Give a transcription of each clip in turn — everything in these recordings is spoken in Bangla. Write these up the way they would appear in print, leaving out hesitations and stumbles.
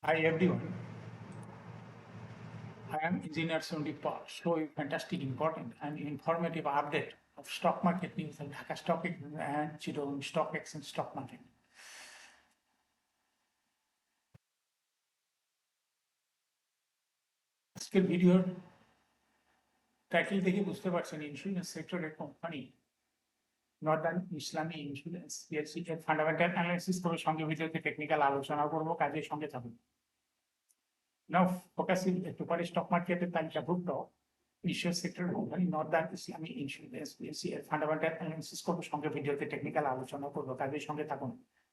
Hi everyone, I am Engineer Sandeep Paul. Show you fantastic, important and informative update of stock market news and Dhaka Stock Exchange and Chittagong Stock Exchange stock market. আজকের ভিডিওর টাইটেল দেখে বুঝতে পারছেন ইন্স্যুরেন্স সেক্টরের কোম্পানি নর্দার্ন ইসলামী ইন্স্যুরেন্স পিএলসি এর ফান্ডামেন্টাল অ্যানালিসিস করে সঙ্গে ভিডিওতে টেকনিক্যাল আলোচনা করব, কাজের সঙ্গে থাকুন। Now focusing একটুখানি স্টক মার্কেটের তালিকাভুক্ত ইন্স্যুরেন্স সেক্টর কোম্পানি নর্দার্ন ইসলামী ইন্স্যুরেন্স পিএলসি এর ফান্ডামেন্টাল অ্যানালিসিস করব, সঙ্গে ভিডিওতে টেকনিক্যাল আলোচনা করব, কাজের সঙ্গে থাকুন।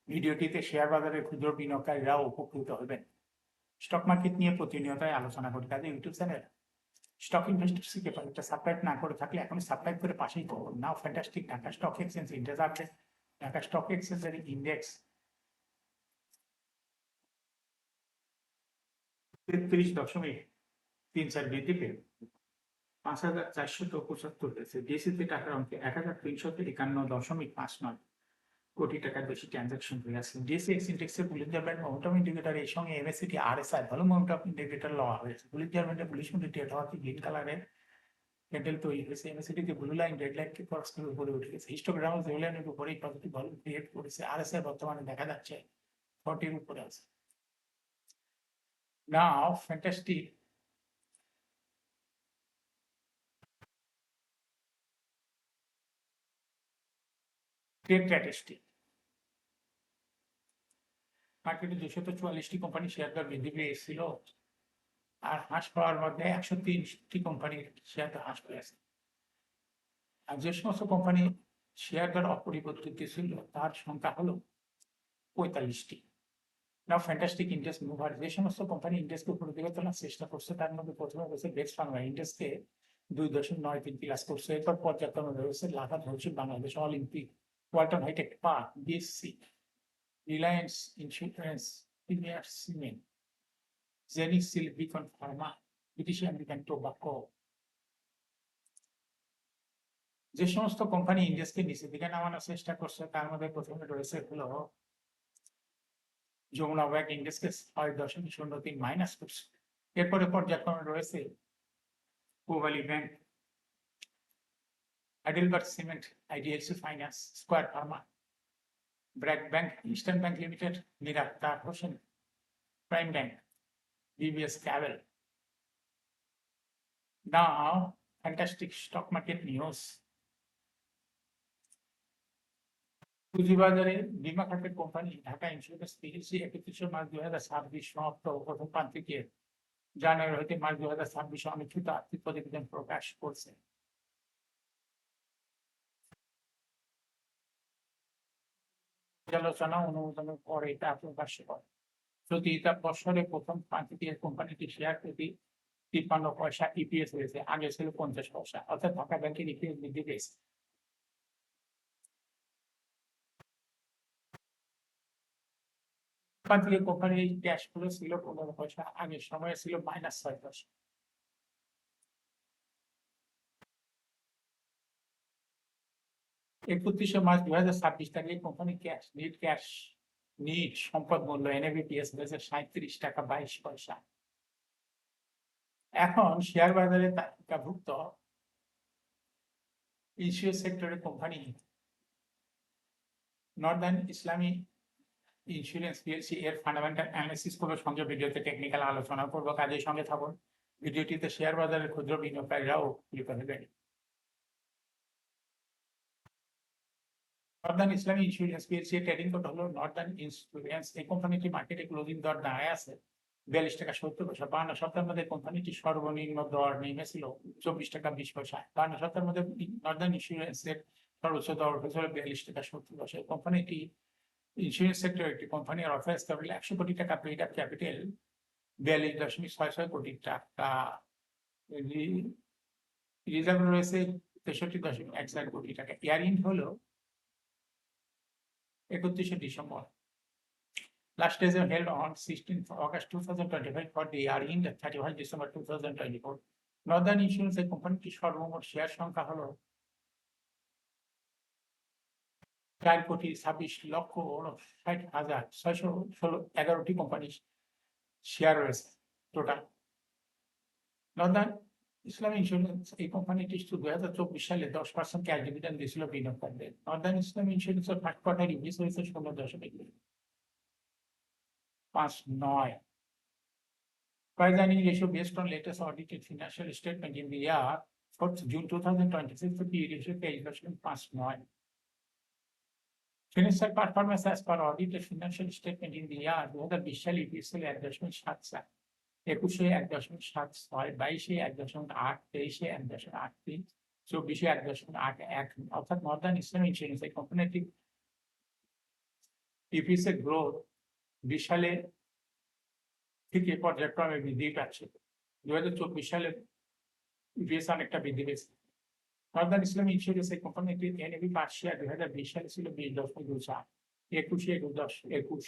ভিডিওটিতে শেয়ার বাজারের ক্ষুদ্র বিনিয়োগকারীরাও উপকৃত হবেন। স্টক মার্কেট নিয়ে প্রতিনিয়তই আলোচনা করি, কাজে ইউটিউব চ্যানেল স্টক ইনভেস্টর শিখে পারে সাবস্ক্রাইব না করে থাকলে এখনই সাবস্ক্রাইব করে পাশেই থাকুন। Now fantastic Dhaka stock exchange index update. Dhaka stock এক্সচেঞ্জের ইন্ডেক্স 33.34 বৃদ্ধি পেয়ে 5,475 হয়েছে। ডিএসইতে টাকার অঙ্কে 1,351.59 কোটি টাকার বেশি ট্রানজাকশন হয়ে আছে। ডিএসইএক্স ইন্ডেক্সের বুলিশ ব্যান্ড মোমেন্টাম ইন্ডিকেটর এর সঙ্গে এমএসসিটি আরএসআই ভালো মোমেন্টাম ইন্ডিকেটর লওয়া হয়েছে। বুলিশ ব্যান্ডে বুলিশ ইন্ডিকেটর হওয়াতে গ্রিন কালারের ক্যান্ডেল তৈরি হয়েছে। এমএসসিটিতে ব্লু লাইন রেড লাইনকে ক্রস করে উপরে উঠে গেছে। হিস্টোগ্রাম জিরো লাইনের উপরেই পজিটিভ ভলিউম ক্রিয়েট করেছে। আরএসআই বর্তমানে দেখা যাচ্ছে 40 উপরে আছে। Now fantastic trade statistic. মার্কেটে 244টি কোম্পানি শেয়ার দর বৃদ্ধি পেয়েছিল, আর হ্রাস পাওয়ার মধ্যে 103টি কোম্পানির শেয়ার দর হ্রাস পেয়েছে। আর যে সমস্ত কোম্পানি শেয়ার দর অপরিবর্তিত ছিল তার সংখ্যা হলো 45টি। নাও ফ্যান্টাস্টিক ইন্ডেক্স মুভার। যে সমস্ত কোম্পানি ইন্ডেক্সকে উপরের দিকে তোলার চেষ্টা করছে তার মধ্যে প্রথমে রয়েছে বেক্স বাংলা, ইন্ডেক্সকে 2.93 প্লাস করছে। এরপর পর্যায়ক্রমে রয়েছে লাভা ধর্ষিত Bangladesh, Olympic, Walton Hitech, Park, BSC, Reliance Insurance, Premier Cement, জেনিক সিল, Beacon Pharma, British American Tobacco. যে সমস্ত কোম্পানি ইন্ডেক্সকে নিচের দিকে নামানোর চেষ্টা করছে তার মধ্যে প্রথমে রয়েছে হলো যমুনা ব্যাংক, ইন্ডেক্সকে 6.03 মাইনাস করছে। এরপরে পর্যায়ক্রমে রয়েছে Pubali Bank, Heidelberg Cement, IDFC Finance, Square Pharma, BRAC Bank, Eastern Bank Limited, মীরা তার Hossain, Prime Bank, BBS cable. Now fantastic stock market news. পুঁজিবাজারে বিমা খাতের company Dhaka Insurance PLC 31 March 2026 সমাপ্ত প্রথম প্রান্তিকে জানুয়ারি হতে মার্চ 2026 অনুষ্ঠিত আর্থিক প্রতিবেদন প্রকাশ করছে। পর্যালোচনা অনুমোদনের পরে এটা প্রকাশ করে। প্রতি বছরে প্রথম প্রান্তিকে কোম্পানিটি শেয়ার প্রতি 53 পয়সা ইপিএস হয়েছে, আগে ছিল 50 পয়সা, অর্থাৎ ঢাকা ব্যাংকের ইপিএস বৃদ্ধি পেয়েছে। প্রান্তিকে কোম্পানির ক্যাশ ফ্লো ছিল 15 পয়সা, আগের সময়ে ছিল -6 পয়সা। 31 মার্চ 2026 তারিখে কোম্পানি ক্যাশ নিট সম্পদ মূল্য এনএভিপিএস হয়েছে 37 টাকা 22 পয়সা। এখন শেয়ার বাজারে তালিকাভুক্ত ইন্স্যুরেন্স সেক্টরের কোম্পানি নর্দার্ন ইসলামী ইন্স্যুরেন্স পিএলসি এর ফান্ডামেন্টাল অ্যানালিসিস করে সঙ্গে ভিডিওতে টেকনিক্যাল আলোচনা করব, কাজের সঙ্গে থাকুন। ভিডিওটিতে শেয়ার বাজারের ক্ষুদ্র বিনিয়োগকারীরাও উপকৃত হবেন। নর্দার্ন ইসলামী ইন্স্যুরেন্স পিএলসি এর ট্রেডিং কোড হলো নর্দার্ন ইন্স্যুরেন্স। এই কোম্পানিটি মার্কেটে ক্লোজিং দর দাঁড়ায় আছে 42 টাকা 70 পয়সা। 52 সপ্তাহের মধ্যে কোম্পানিটি সর্বনিম্ন দর নেমেছিল 24 টাকা 20 পয়সা। 52 সপ্তাহের মধ্যে নর্দার্ন ইন্স্যুরেন্স এর সর্বোচ্চ দর হয়েছিল 42 টাকা 70 পয়সা। কোম্পানিটি ইন্স্যুরেন্স সেক্টর একটি কোম্পানি আর অথরাইজ ক্যাপিটাল 100 কোটি টাকা, পেইড আপ ক্যাপিটাল 42.66 কোটি টাকা, রিজার্ভ রয়েছে 63.14 কোটি টাকা। ইয়ার-এন্ড হলো 31 December. Last days are held on 16th August 2025 for the year end 31 December 2024. Northern insurance এর কোম্পানিটির সর্বমোট শেয়ার সংখ্যা হলো 4,26,60,60,611টি কোম্পানি শেয়ার রয়েছে টোটাল। নর্দার্ন ইসলামী ইন্স্যুরেন্স এই কোম্পানিটি শুধু 2024 সালে 10% ক্যাশ ডিভিডেন্ড দিয়েছিল বিনিয়োগকারীদের। নর্দার্ন ইসলামী ইন্স্যুরেন্সের ফার্স্ট কোয়ার্টার ইপিএস হয়েছে 0.59। Price earning ratio based on latest audited financial statement in the year 4th June 2026, the PE ratio is 0.59. Financial performance as per audited financial statement in the year 2020 সালে EPS এর 1.74, 21-এ 1.76, 22-এ 1.8, 23-এ 1.83, 24-এ 1.81, অর্থাৎ নর্দার্ন ইসলামী ইন্স্যুরেন্স এই কোম্পানিটি EPS এর গ্রোথ 20 সালে থেকে পর্যায়ক্রমে বৃদ্ধি পাচ্ছে। 2024 সালে ইপিএস অনেকটা বৃদ্ধি পেয়েছে। নর্দার্ন ইসলামী ইন্স্যুরেন্স এই কোম্পানিটির এনএভি পার শেয়ার 2020 সালে ছিল 20.24, 21-এ 21,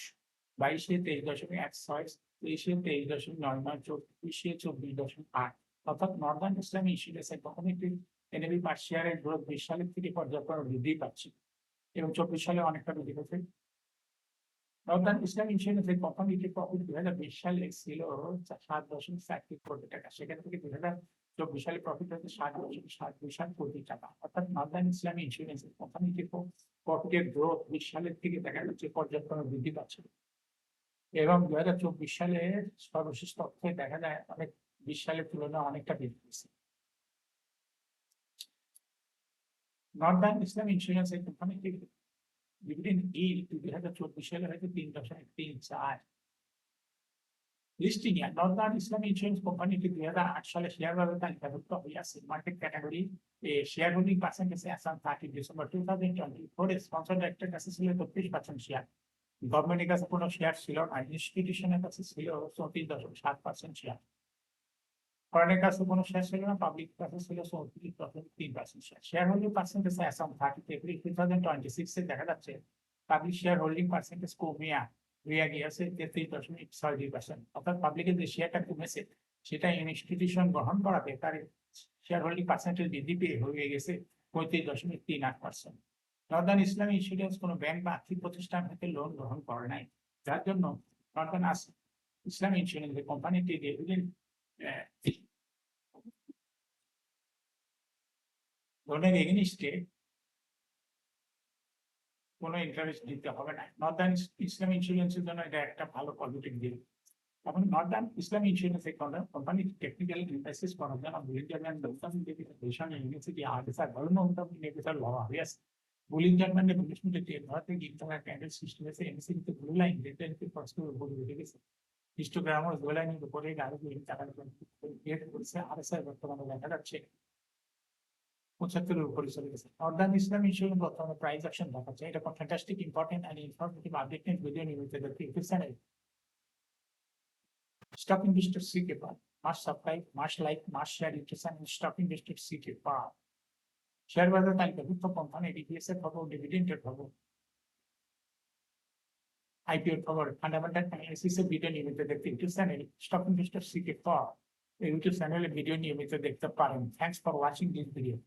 22-এ 23.16, 23-এ 23.99, 24-এ 24.8, অর্থাৎ নর্দার্ন ইসলামী ইন্স্যুরেন্স এই কোম্পানিটির এনএভি পার শেয়ারের গ্রোথ 20 সালের থেকে পর্যায়ক্রমে বৃদ্ধি পাচ্ছে এবং 24 সালে অনেকটা বৃদ্ধি পেয়েছে। নর্দার্ন ইসলাম ইন্স্যুরেন্সের কোম্পানিটির প্রফিট 2020 সালে ছিল 7.4 কোটি টাকা, সেখান থেকে 2024 সালে প্রফিট হয়েছে 7.7 কোটি টাকা, অর্থাৎ নর্দার্ন ইসলামী ইন্স্যুরেন্সের কোম্পানিটির প্রফিটের গ্রোথ 20 সালের থেকে দেখা যাচ্ছে পর্যায়ক্রমে বৃদ্ধি পাচ্ছে এবং 2024 সালের সর্বশেষ তথ্যে দেখা যায় অনেক 20 সালের তুলনায় অনেকটা বৃদ্ধি পেয়েছে। নর্দার্ন ইসলাম ইন্স্যুরেন্সের কোম্পানিটির ডিভিডেন্ড yield 2024 সালে হয়তো 3.34। লিস্টিং এ নর্দার্ন ইসলামী ইন্স্যুরেন্স কোম্পানিটি 2008 সালে শেয়ার বাজারে তালিকাভুক্ত হইয়াছে। Market category share holding percentage as on 30 December 2024 এর স্পন্সর ডাইরেক্টর কাছে ছিল 33% শেয়ার, গভর্নমেন্টের কাছে কোনো শেয়ার ছিল না, ইনস্টিটিউশনের কাছে ছিল 34.7% শেয়ার, ফরেনের কাছে কোনো শেয়ার ছিল না, পাবলিক কাছে ছিল 34.3% share. Share holding percentage as on 30 April 2026 এ দেখা যাচ্ছে পাবলিক শেয়ার হোল্ডিং পার্সেন্টেজ কমিয়া হয়ে গিয়েছে 33.62%, অর্থাৎ পাবলিকের যে শেয়ারটা কমেছে সেটা ইনস্টিটিউশন গ্রহণ করাতে তার শেয়ার হোল্ডিং পার্সেন্টেজ বৃদ্ধি পেয়ে হয়ে গেছে 35.38%। নর্দার্ন ইসলামী ইন্স্যুরেন্স কোনো ব্যাংক বা আর্থিক প্রতিষ্ঠান থেকে লোন গ্রহণ করে নাই, যার জন্য নর্দার্ন ইসলামী ইন্স্যুরেন্স কোম্পানিটি ডিভিডেন্ড লোনের এগেইনস্টে কোনো ইন্টারেস্ট দিতে হবে না। নর্দার্ন ইসলাম ইন্স্যুরেন্সের জন্য এটা একটা ভালো পজিটিভ দিক। এখন Northern Islami insurance company technical analysis করার জন্য বুলিঞ্জারম্যান দৌতাম দেশন ইউনিভার্সিটি আরএসআর ভালো উন্নত নেভিসার লওয়া হয়েছে। বুলিঞ্জারম্যানের ইনভেস্টমেন্টে ভারতে গিফটরা ক্যান্ডেল সিস্টেম আছে, এমসিতে ব্লু লাইন রেটেনকে ফার্স্ট উপরে উঠে গেছে, হিস্টোগ্রামও ব্লু লাইনের উপরে আরো টাকা ক্রিয়েট করেছে। আরএসআর বর্তমানে দেখা যাচ্ছে 75 উপরে চলে গেছে। নর্দার্ন ইসলাম ইন্স্যুরেন্স বর্তমানে প্রাইস অ্যাকশন দেখাচ্ছে। এটা কোন fantastic important and informative update video নিয়মিত দেখতে ইউটিউব চ্যানেল স্টক ইনভেস্টর সিকে পার must subscribe, must like, must share YouTube channel stock investor সিকে পার। শেয়ার বাজার তালিকাভুক্ত কোম্পানি ডিপিএস এর খবর, ডিভিডেন্ডের খবর, আইপিও খবর, ফান্ডামেন্টাল অ্যানালিসিস এর ভিডিও নিয়মিত দেখতে ইউটিউব চ্যানেল স্টক ইনভেস্টর সিকে পার ইউটিউব চ্যানেলে ভিডিও নিয়মিত দেখতে পারেন। Thanks for watching this video.